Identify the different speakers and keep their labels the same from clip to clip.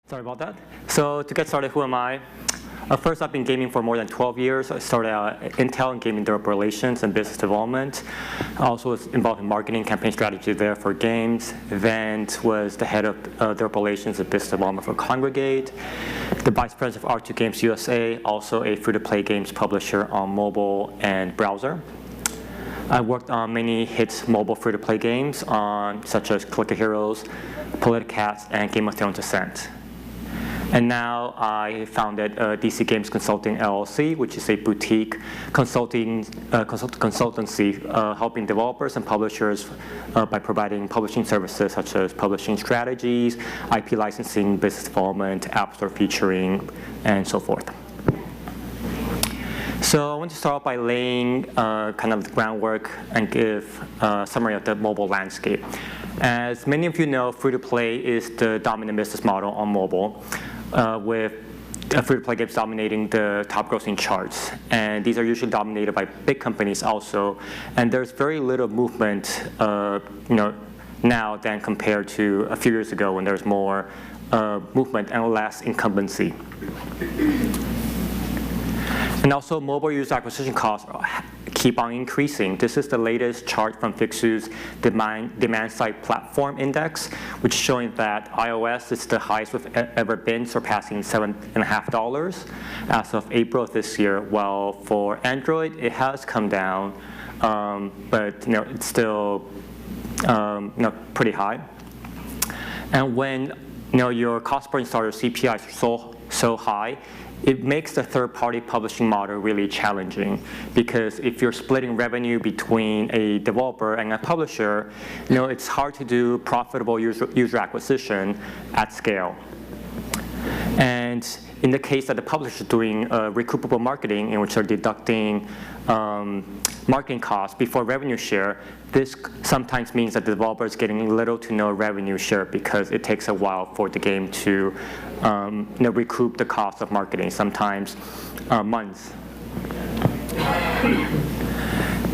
Speaker 1: Sorry about that. So to get started, who am I? First, I've been gaming for more than 12 years. I started out at Intel in gaming developer relations and business development. I also was involved in marketing campaign strategy there for games. Then was the head of developer relations and business development for Congregate. The vice president of R2 Games USA, also a free-to-play games publisher on mobile and browser. I worked on many hit mobile free-to-play games such as Click of Heroes, Politicats, and Game of Thrones Ascent. And now I founded DC Games Consulting LLC, which is a boutique consultancy helping developers and publishers by providing publishing services such as publishing strategies, IP licensing, business development, app store featuring, and so forth. So I want to start off by laying kind of the groundwork and give a summary of the mobile landscape. As many of you know, free-to-play is the dominant business model on mobile, with free-to-play games dominating the top grossing charts. And these are usually dominated by big companies also. And there's very little movement now than compared to a few years ago when there's more movement and less incumbency. And also, mobile user acquisition costs keep on increasing. This is the latest chart from Fixu's demand-side platform index, which is showing that iOS is the highest we've ever been, surpassing $7.50 as of April of this year. While for Android, it has come down, but it's still pretty high. And when your cost per installer CPI is so high, it makes the third-party publishing model really challenging, because if you're splitting revenue between a developer and a publisher, it's hard to do profitable user acquisition at scale. And in the case that the publisher is doing recoupable marketing, in which they're deducting marketing costs before revenue share, this sometimes means that the developer is getting little to no revenue share because it takes a while for the game to recoup the cost of marketing, sometimes months.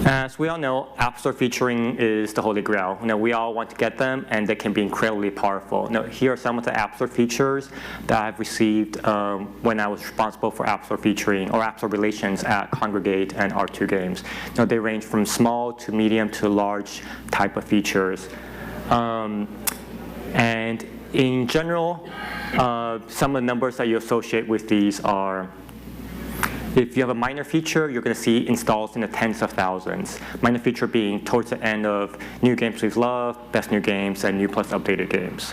Speaker 1: As we all know, App Store featuring is the holy grail. We all want to get them, and they can be incredibly powerful. Here are some of the App Store features that I've received when I was responsible for App Store featuring or App Store relations at Congregate and R2 Games. They range from small to medium to large type of features. And in general, some of the numbers that you associate with these are: if you have a minor feature, you're going to see installs in the tens of thousands. Minor feature being towards the end of new games we've loved, best new games, and new plus updated games.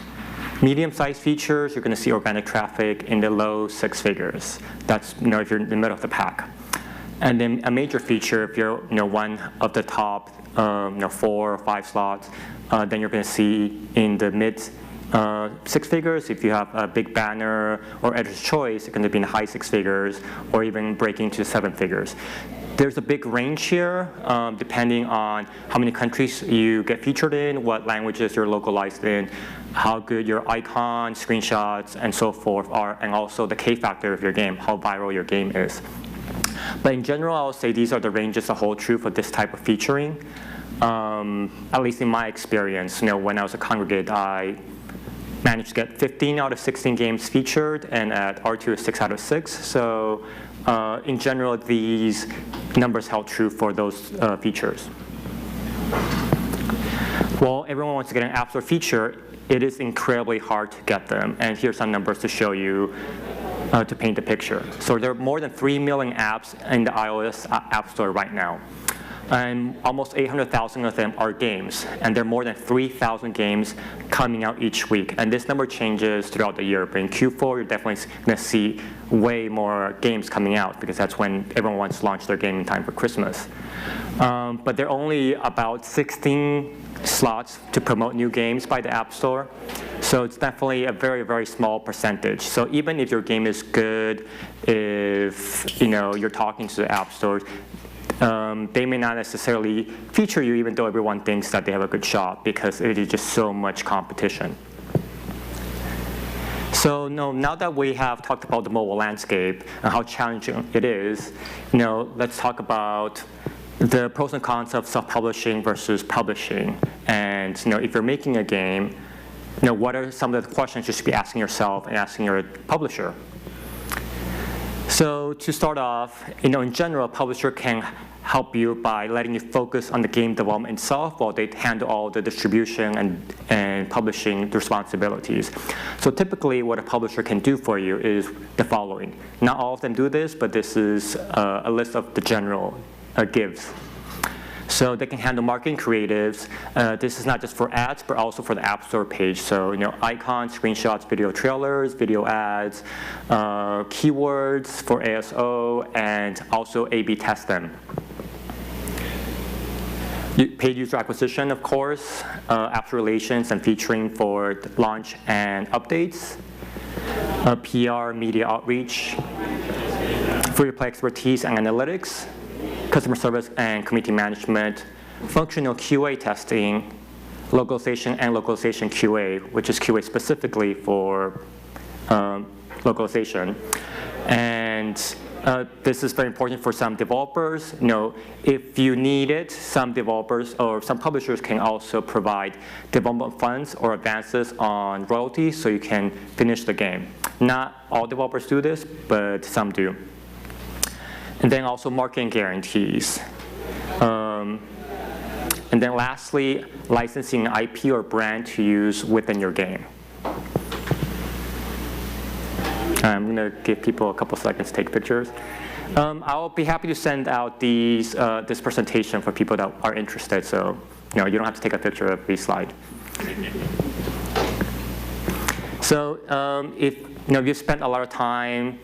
Speaker 1: Medium-sized features, you're going to see organic traffic in the low six figures. That's if you're in the middle of the pack. And then a major feature, if you're one of the top 4 or 5 slots, then you're going to see in the mid six figures. If you have a big banner or editor's choice, it's going to be in the high six figures or even breaking to 7 figures. There's a big range here depending on how many countries you get featured in, what languages you're localized in, how good your icon, screenshots, and so forth are, and also the K factor of your game, how viral your game is. But in general, I would say these are the ranges that hold true for this type of featuring. At least in my experience, when I was at Congregate, I managed to get 15 out of 16 games featured, and at R2 is 6 out of 6. So in general, these numbers held true for those features. Well, everyone wants to get an App Store feature. It is incredibly hard to get them, and here's some numbers to show you to paint the picture. So there are more than 3 million apps in the iOS App Store right now. And almost 800,000 of them are games, and there are more than 3,000 games coming out each week. And this number changes throughout the year, but in Q4 you're definitely going to see way more games coming out, because that's when everyone wants to launch their game in time for Christmas. But there are only about 16 slots to promote new games by the App Store, so it's definitely a very, very small percentage. So even if your game is good, if you're talking to the App Store, they may not necessarily feature you, even though everyone thinks that they have a good shot, because it is just so much competition. So now that we have talked about the mobile landscape and how challenging it is, let's talk about the pros and cons of self-publishing versus publishing. And if you're making a game, what are some of the questions you should be asking yourself and asking your publisher? So to start off, in general, a publisher can help you by letting you focus on the game development itself while they handle all the distribution and publishing responsibilities. So typically what a publisher can do for you is the following. Not all of them do this, but this is a list of the general gives. So they can handle marketing creatives. This is not just for ads, but also for the App Store page. So icons, screenshots, video trailers, video ads, keywords for ASO, and also A/B test them. Paid user acquisition, of course, app relations and featuring for launch and updates, PR, media outreach, free-to-play expertise and analytics, customer service and community management, functional QA testing, localization and localization QA, which is QA specifically for localization. And this is very important for some developers. If you need it, some developers or some publishers can also provide development funds or advances on royalties so you can finish the game. Not all developers do this, but some do. And then also marketing guarantees. And then lastly, licensing IP or brand to use within your game. I'm going to give people a couple seconds to take pictures. I'll be happy to send out this presentation for people that are interested, so you don't have to take a picture of every slide. So if you've spent a lot of time,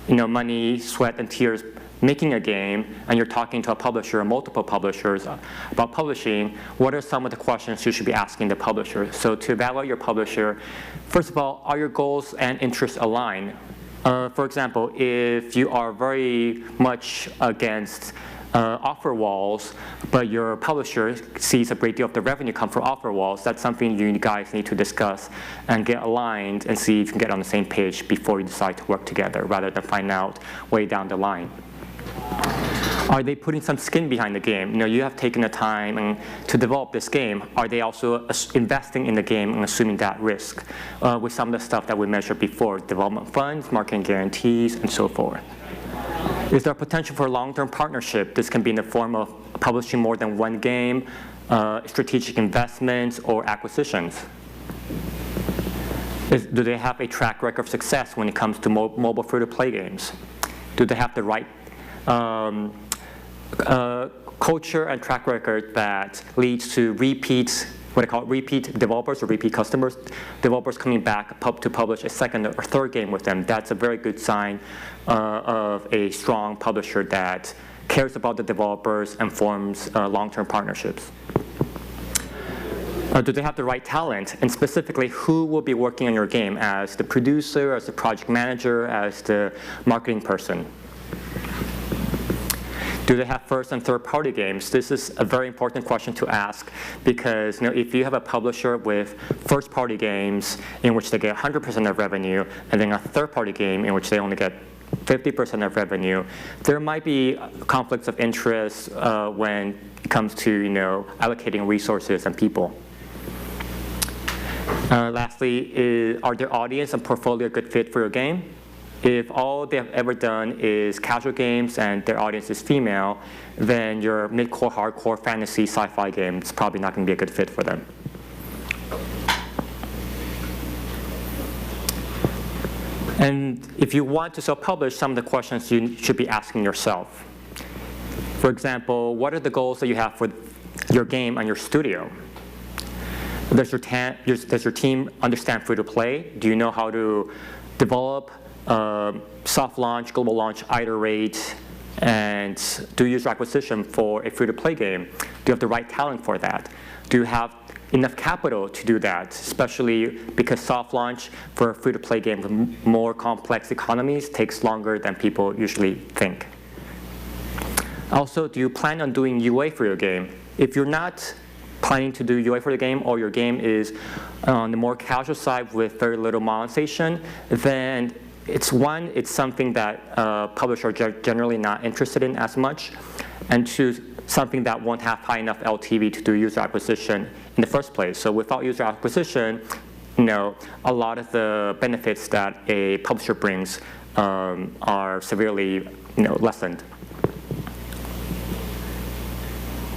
Speaker 1: money, sweat, and tears making a game, and you're talking to a publisher or multiple publishers about publishing, what are some of the questions you should be asking the publisher? So to evaluate your publisher, first of all, are your goals and interests aligned? For example, if you are very much against offer walls, but your publisher sees a great deal of the revenue come from offer walls, that's something you guys need to discuss and get aligned and see if you can get on the same page before you decide to work together, rather than find out way down the line. Are they putting some skin behind the game? You have taken the time to develop this game. Are they also investing in the game and assuming that risk with some of the stuff that we measured before, development funds, marketing guarantees, and so forth? Is there potential for long-term partnership? This can be in the form of publishing more than one game, strategic investments, or acquisitions. Do they have a track record of success when it comes to mobile free-to-play games? Do they have the right culture and track record that leads to repeat developers or repeat customers, developers coming back to publish a second or third game with them? That's a very good sign of a strong publisher that cares about the developers and forms long-term partnerships. Do they have the right talent? And specifically, who will be working on your game as the producer, as the project manager, as the marketing person? Do they have first and third party games? This is a very important question to ask because if you have a publisher with first party games in which they get 100% of revenue and then a third party game in which they only get 50% of revenue, there might be conflicts of interest when it comes to allocating resources and people. Lastly, are their audience and portfolio a good fit for your game? If all they have ever done is casual games and their audience is female, then your mid-core, hardcore fantasy sci-fi game is probably not going to be a good fit for them. And if you want to self-publish, some of the questions you should be asking yourself. For example, what are the goals that you have for your game and your studio? Does your team understand free-to-play? Do you know how to develop, soft launch, global launch, iterate, and do user acquisition for a free-to-play game? Do you have the right talent for that? Do you have enough capital to do that, especially because soft launch for a free-to-play game with more complex economies takes longer than people usually think. Also, do you plan on doing UA for your game? If you're not planning to do UA for the game, or your game is on the more casual side with very little monetization, then it's something that publishers are generally not interested in as much, and two, something that won't have high enough LTV to do user acquisition in the first place. So without user acquisition, a lot of the benefits that a publisher brings are severely lessened.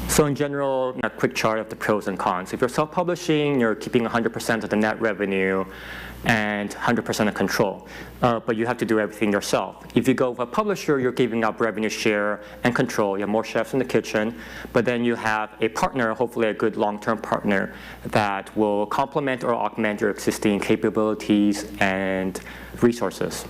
Speaker 1: So in general, a quick chart of the pros and cons. If you're self-publishing, you're keeping 100% of the net revenue and 100% of control, but you have to do everything yourself. If you go with a publisher, you're giving up revenue share and control. You have more chefs in the kitchen, but then you have a partner, hopefully a good long-term partner, that will complement or augment your existing capabilities and resources.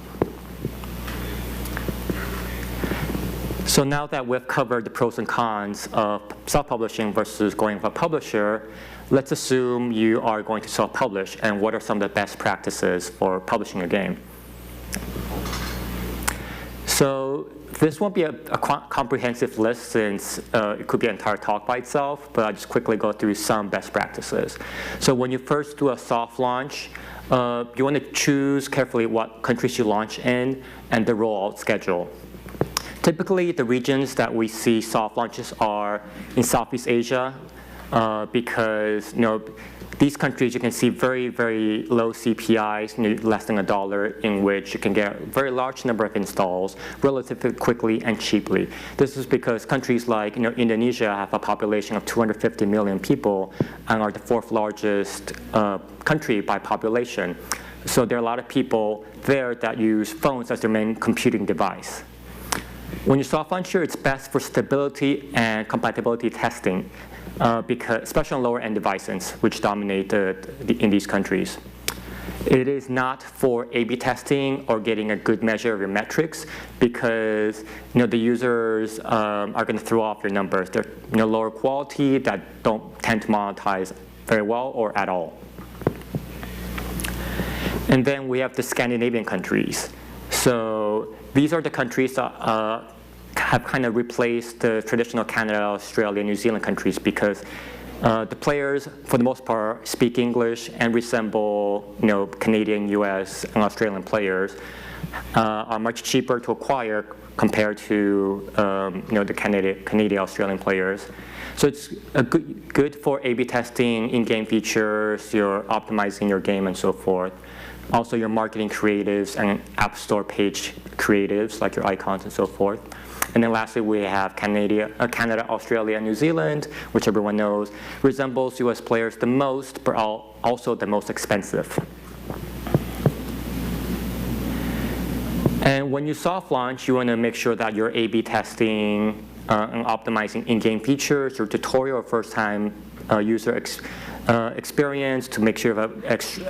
Speaker 1: So now that we've covered the pros and cons of self-publishing versus going with a publisher, let's assume you are going to self-publish, and what are some of the best practices for publishing a game? So this won't be a comprehensive list since it could be an entire talk by itself, but I'll just quickly go through some best practices. So when you first do a soft launch, you want to choose carefully what countries you launch in and the rollout schedule. Typically, the regions that we see soft launches are in Southeast Asia, because these countries you can see very, very low CPIs, less than $1, in which you can get a very large number of installs relatively quickly and cheaply. This is because countries like Indonesia have a population of 250 million people and are the 4th largest country by population. So there are a lot of people there that use phones as their main computing device. When you soft launch here, it's best for stability and compatibility testing, because, especially on lower-end devices, which dominate in these countries. It is not for A/B testing or getting a good measure of your metrics, because the users are going to throw off your numbers. They're lower quality that don't tend to monetize very well or at all. And then we have the Scandinavian countries. So these are the countries that have kind of replaced the traditional Canada, Australia, New Zealand countries, because the players, for the most part, speak English and resemble Canadian, US, and Australian players, are much cheaper to acquire compared to the Canadian, Australian players. So it's good for A/B testing, in-game features, you're optimizing your game and so forth. Also your marketing creatives and App Store page creatives, like your icons and so forth. And then lastly, we have Canada, Australia, and New Zealand, which everyone knows, resembles US players the most, but also the most expensive. And when you soft launch, you want to make sure that you're A/B testing and optimizing in-game features, your tutorial or first-time user experience to make sure you have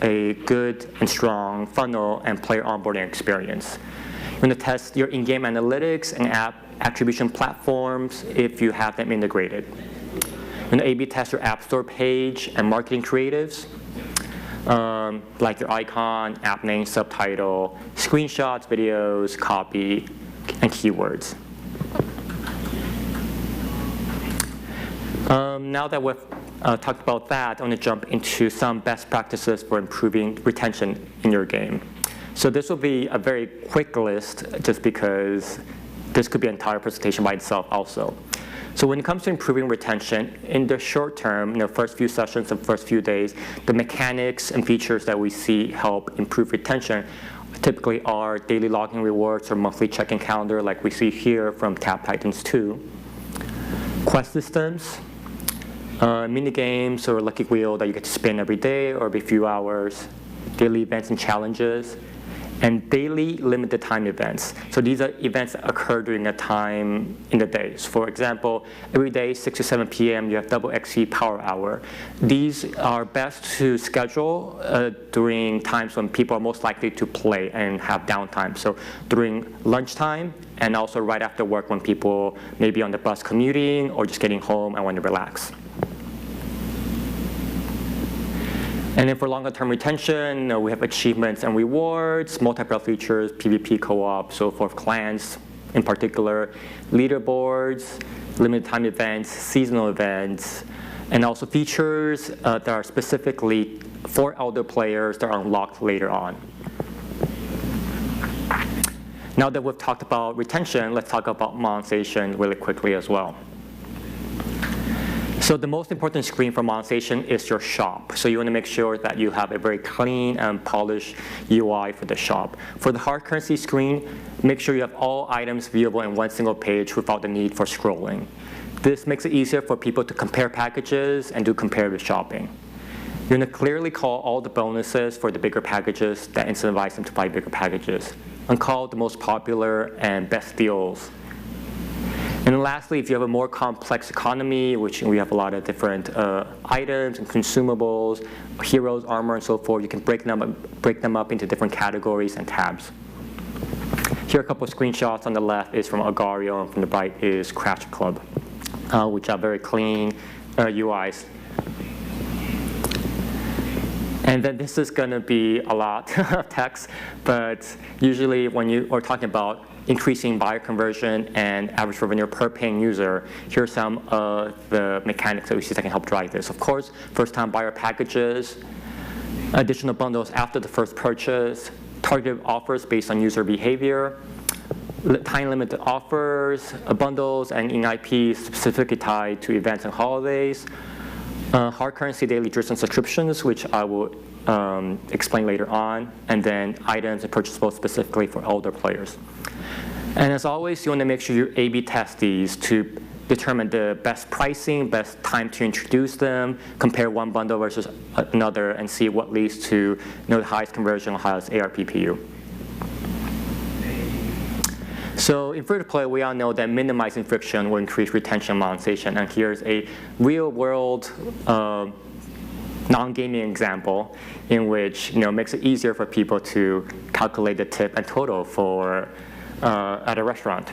Speaker 1: a good and strong funnel and player onboarding experience. You want to test your in-game analytics and app attribution platforms if you have them integrated. You want to A/B test your App Store page and marketing creatives, like your icon, app name, subtitle, screenshots, videos, copy, and keywords. Now that we've talked about that, I want to jump into some best practices for improving retention in your game. So this will be a very quick list, just because this could be an entire presentation by itself also. So when it comes to improving retention, in the short term, first few sessions and first few days, the mechanics and features that we see help improve retention typically are daily login rewards or monthly check-in calendar, like we see here from Tap Titans 2. Quest systems, mini games or lucky wheel that you get to spin every day or every few hours, daily events and challenges, and daily limited time events. So these are events that occur during a time in the day. So for example, every day 6 to 7 p.m. you have double XP power hour. These are best to schedule during times when people are most likely to play and have downtime. So during lunchtime and also right after work when people may be on the bus commuting or just getting home and want to relax. And then for longer-term retention, we have achievements and rewards, multi-player features, PvP co-op, so forth, clans in particular, leaderboards, limited time events, seasonal events, and also features that are specifically for elder players that are unlocked later on. Now that we've talked about retention, let's talk about monetization really quickly as well. So the most important screen for monetization is your shop. So you want to make sure that you have a very clean and polished UI for the shop. For the hard currency screen, make sure you have all items viewable in one single page without the need for scrolling. This makes it easier for people to compare packages and do comparative shopping. You're going to clearly call all the bonuses for the bigger packages that incentivize them to buy bigger packages, and call the most popular and best deals. And then lastly, if you have a more complex economy, which we have a lot of different items and consumables, heroes, armor, and so forth, you can break them up into different categories and tabs. Here are a couple of screenshots. On the left is from Agario, and from the right is Crash Club, which are very clean UIs. And then this is going to be a lot of text, but usually when you are talking about increasing buyer conversion and average revenue per paying user, here are some of the mechanics that we see that can help drive this. Of course, first-time buyer packages, additional bundles after the first purchase, targeted offers based on user behavior, time-limited offers, bundles and in-IP specifically tied to events and holidays, hard currency daily driven subscriptions, which I will explain later on, and then items and purchasables specifically for older players. And as always, you want to make sure you A/B test these to determine the best pricing, best time to introduce them, compare one bundle versus another, and see what leads to the highest conversion or highest ARPPU. So in free-to-play, we all know that minimizing friction will increase retention and monetization. And here's a real-world non-gaming example in which makes it easier for people to calculate the tip and total for at a restaurant.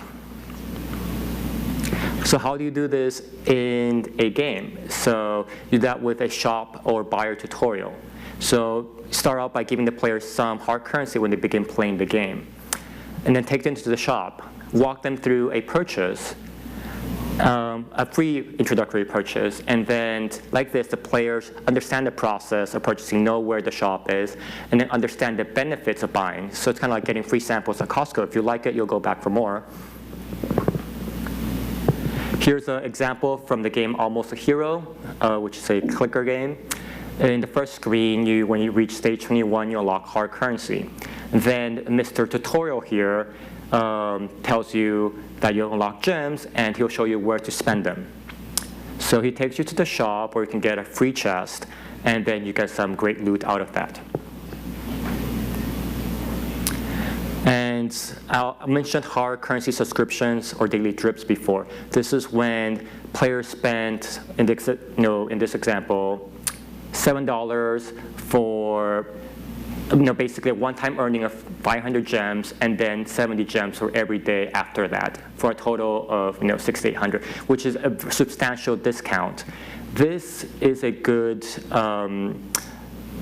Speaker 1: So how do you do this in a game? So you do that with a shop or buyer tutorial. So start out by giving the players some hard currency when they begin playing the game. And then take them to the shop, walk them through a purchase, a free introductory purchase, and then like this, the players understand the process of purchasing, know where the shop is, and then understand the benefits of buying. So it's kind of like getting free samples at Costco. If you like it, you'll go back for more. Here's an example from the game Almost a Hero, which is a clicker game. In the first screen, when you reach stage 21, you unlock hard currency. Then Mr. Tutorial here tells you that you'll unlock gems, and he'll show you where to spend them. So he takes you to the shop where you can get a free chest, and then you get some great loot out of that. And I mentioned hard currency subscriptions or daily drips before. This is when players spend, in this example, $7 for basically a one-time earning of 500 gems, and then 70 gems for every day after that, for a total of 600 to 800, which is a substantial discount. This is a good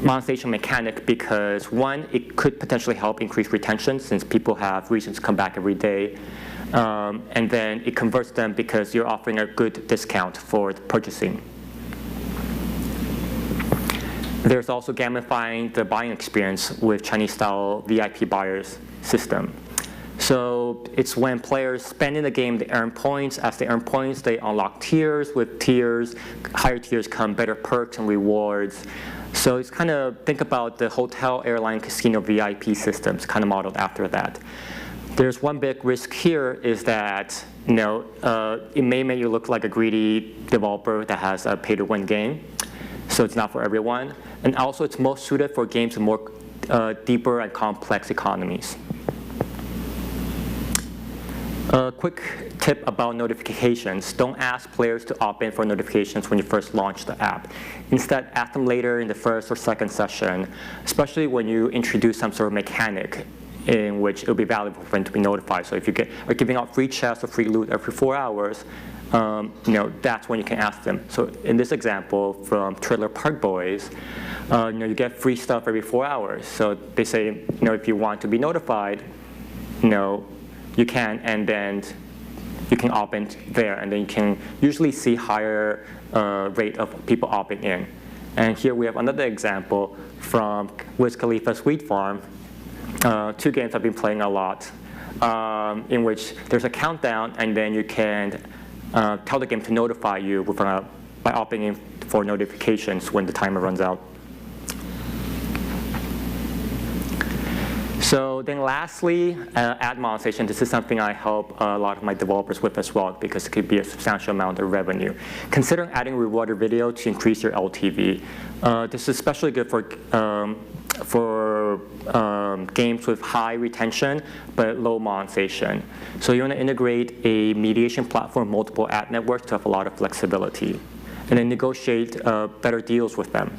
Speaker 1: monetization mechanic because, one, it could potentially help increase retention since people have reasons to come back every day, and then it converts them because you're offering a good discount for purchasing. There's also gamifying the buying experience with Chinese-style VIP buyers system. So it's when players spend in the game, they earn points. As they earn points, they unlock tiers. With tiers, higher tiers come better perks and rewards. So it's kind of, think about the hotel, airline, casino VIP systems kind of modeled after that. There's one big risk here is that it may make you look like a greedy developer that has a pay-to-win game. So it's not for everyone. And also it's most suited for games with more deeper and complex economies. A quick tip about notifications. Don't ask players to opt in for notifications when you first launch the app. Instead, ask them later in the first or second session, especially when you introduce some sort of mechanic in which it'll be valuable for them to be notified. So if you are giving out free chests or free loot every 4 hours, that's when you can ask them. So in this example from Trailer Park Boys, you get free stuff every 4 hours. So they say, if you want to be notified, you can, and then you can opt in there, and then you can usually see higher rate of people opting in. And here we have another example from Wiz Khalifa's Wheat Farm. 2 games I've been playing a lot, in which there's a countdown, and then you can tell the game to notify you with a by opting in for notifications when the timer runs out. So then lastly, ad monetization. This is something I help a lot of my developers with as well, because it could be a substantial amount of revenue. Consider adding rewarded video to increase your LTV. This is especially good for games with high retention but low monetization. So you want to integrate a mediation platform, multiple ad networks to have a lot of flexibility, and then negotiate better deals with them.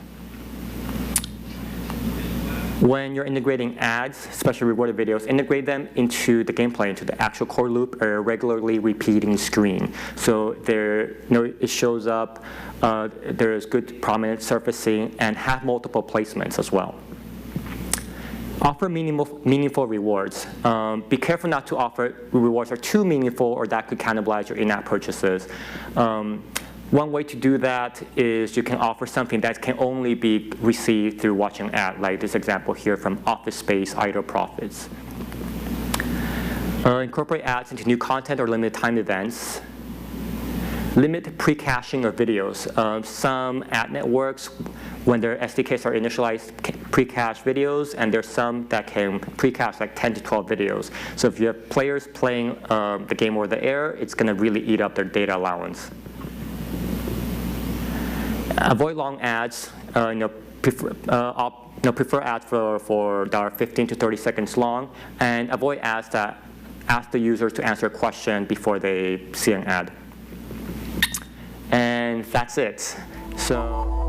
Speaker 1: When you're integrating ads, especially rewarded videos, integrate them into the gameplay, into the actual core loop, or regularly repeating screen. So it shows up, there's good prominent surfacing, and have multiple placements as well. Offer meaningful rewards. Be careful not to offer rewards that are too meaningful or that could cannibalize your in-app purchases. One way to do that is you can offer something that can only be received through watching an ad, like this example here from Office Space Idle Profits. Incorporate ads into new content or limited time events. Limit pre-caching of videos. Some ad networks, when their SDKs are initialized, pre-cache videos, and there's some that can pre-cache like 10 to 12 videos. So if you have players playing the game over the air, it's going to really eat up their data allowance. Avoid long ads. Prefer ads that are 15 to 30 seconds long, and avoid ads that ask the user to answer a question before they see an ad. And that's it. So.